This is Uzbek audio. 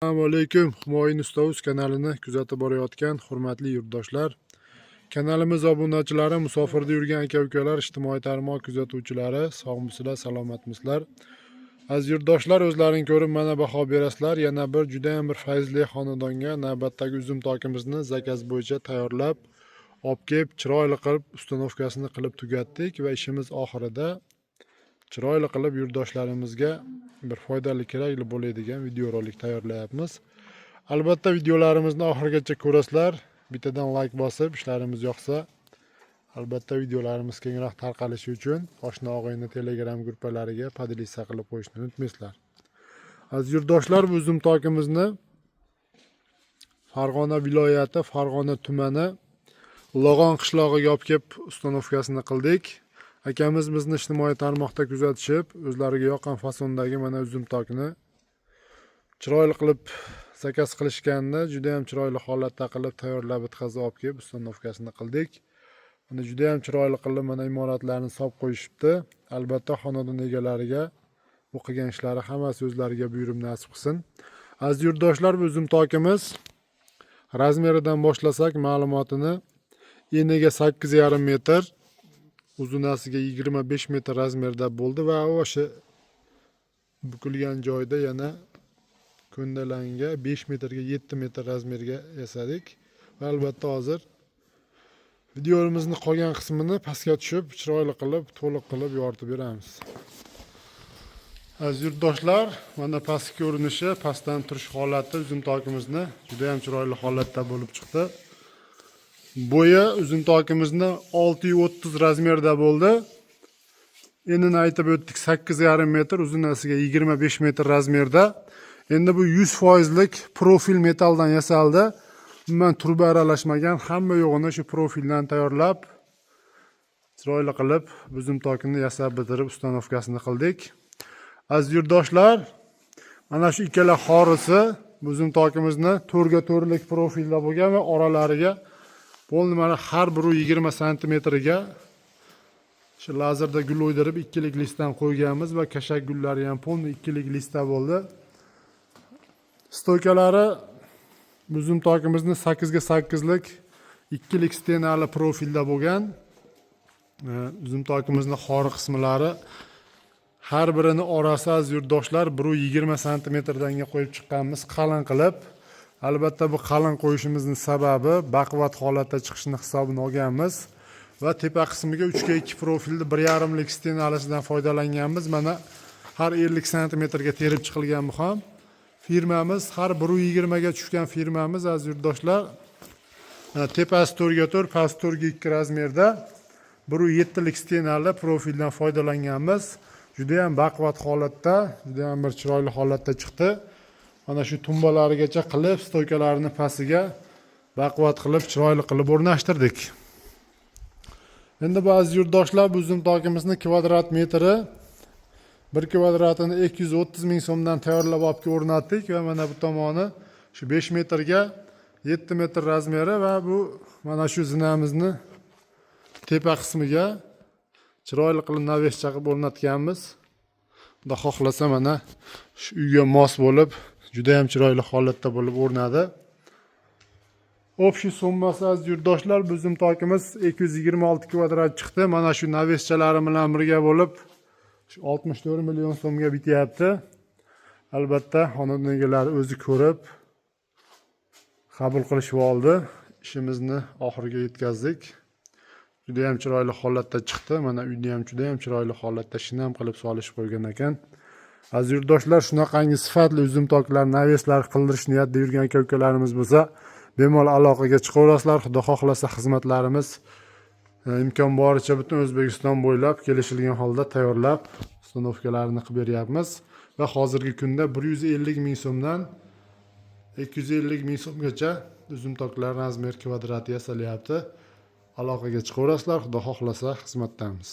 Assalomu alaykum. Humoyin Usta.uz kanalini kuzatib borayotgan hurmatli yurtdoshlar. Kanalimiz obunachilari, musofirda yurgan aka-ukalar, ijtimoiy tarmoq kuzatuvchilari, sog'misizlar, salomatmisizlar. Aziz yurtdoshlar, o'zlaring ko'rib mana baho berasizlar. Yana bir juda ham bir fayzli xonadonga navbatdagi uzum tokimizni zakaz bo'yicha tayyorlab, olib kelib, chiroyli qilib ustanovkasini qilib tugatdik va ishimiz oxirida chiroyli qilib yurtdoshlarimizga bir foydali kerakli bo'ladigan videorolik tayyorlayapmiz. Albatta videolarimizni oxirigacha ko'rasizlar. Bittadan like bosib, ishlarimiz yoqsa, albatta videolarimiz kengroq tarqalishi uchun oshna og'ayni Telegram gruppalariga podlisa qilib qo'yishni unutmaysizlar. Aziz yurtdoshlar, bu uzum tokimizni Farg'ona viloyati, Farg'ona tumani Lo'g'on qishlog'iga olib kelib ustanovkasini qildik. Akamiz bizni ijtimoiy tarmoqda kuzatishib, o'zlariga yoqqan fasondagi mana uzum tokini chiroyli qilib zakaz qilishganda, juda ham chiroyli holatda qilib tayyorlab bitkazib olib kelib ustanovkasini qildik. Mana juda ham chiroyli qilib mana imoratlarni solib qo'yishibdi. Albatta xonadon egalariga bu qilgan ishlari hammasi o'zlariga buyurib nasib qilsin. Aziz yurtdoshlar, bu uzum tokimiz razmeridan boshlasak, ma'lumotini eniga 8,5 metr, uzunasiga 25 metr razmerda bo'ldi va o'sha bukilgan joyda yana ko'ndalanga 5 metrga 7 metr razmerga yasadik. Va albatta hozir videomizni qolgan qismini pastga tushib, chiroyli qilib, to'liq qilib yoritib beramiz. Aziz yurtdoshlar, mana pastki ko'rinishi, pastdan turish holati uzum tokimizni juda ham chiroyli holatda bo'lib chiqdi. Bo'yi uzum tokimizni 630 razmerda bo'ldi. Enini aytib o'tdik, 8,5 metr, uzunasiga 25 metr razmerda. Endi bu 100% profil metaldan yasaldi. Umuman turba aralashmagan, hamma yo'g'ini shu profildan tayyorlab, chiroyli qilib uzum tokini yasab bitirib ustanovkasini qildik. Aziz yurtdoshlar, mana shu ikkala xorisi uzum tokimizni to'rga to'rlik profilda bo'lgan va oralariga bo'ldi mana har biri 20 santimetrga shu lazerda gul o'ydirib ikkilik listdan qo'yganmiz va kashak gullari ham polni ikkilik listda bo'ldi. Stoykalari uzum tokimizni 8 ga 8lik ikkilik stenali profilda bo'lgan. Uzum tokimizni xori qismlari har birini orasi aziz yurtdoshlar 1,20 santimetrdan qo'yib chiqqanmiz qalin qilib. Albatta bu qalin qo'yishimizning sababi baquvvat holatda chiqishini hisobini olganmiz va tepa qismiga 3 ga 2 profilni 1,5lik stenalisidan foydalanganmiz. Mana har 50 santimetrga terib chiqilgan bu ham. Firmamiz har 1,20 ga tushgan firmamiz aziz yurtdoshlar. Tepasi 4 ga 4, pasti 4 ga 2 razmerda 1,7lik stenali profildan foydalanganmiz. Juda ham baquvvat holatda, juda ham bir chiroyli holatda chiqdi. Mana shu tumbalarigacha qilib, stoykalarini pastiga baquvvat qilib, chiroyli qilib o'rnashtirdik. Endi ba'zi yurtdoshlar bu uzum tokimizni kvadrat metri 1 kvadratini 230 ming so'mdan tayyorlab olib o'rnatdik va mana bu tomoni shu 5 metrga 7 metr razmeri va bu mana shu zinamizni tepa qismiga chiroyli qilib navescha qilib o'rnatganmiz. Xudo xohlasa mana shu uyga mos bo'lib juda ham chiroyli holatda bo'lib o'rnadi. Общий summasi aziz yurtdoshlar, bu uzum tokimiz 226 kvadrat chiqdi. Mana shu naveschalari bilan birga bo'lib 64 million so'mga bityapti. Albatta xonadon egalari o'zi ko'rib qabul qilishib oldi. Ishimizni oxiriga yetkazdik. Juda ham chiroyli holatda chiqdi. Mana uyni ham juda ham chiroyli holatda shinam qilib solishib qo'ygan ekan. Aziz yurtdoshlar, shunaqangi sifatli uzum toklar, naveslar qildirish niyatida yurgan aka-ukalarimiz bo'lsa, bemalol aloqaga chiqaverasizlar. Xudo xohlasa xizmatlarimiz imkon boricha butun O'zbekiston bo'ylab kelishilgan holda tayyorlab, ustanovkalarini qilib beryapmiz va hozirgi kunda 150 ming so'mdan 250 ming so'mgacha uzum toklar razmer kvadrati yasalyapti. Aloqaga chiqaverasizlar, xudo xohlasa xizmatdamiz.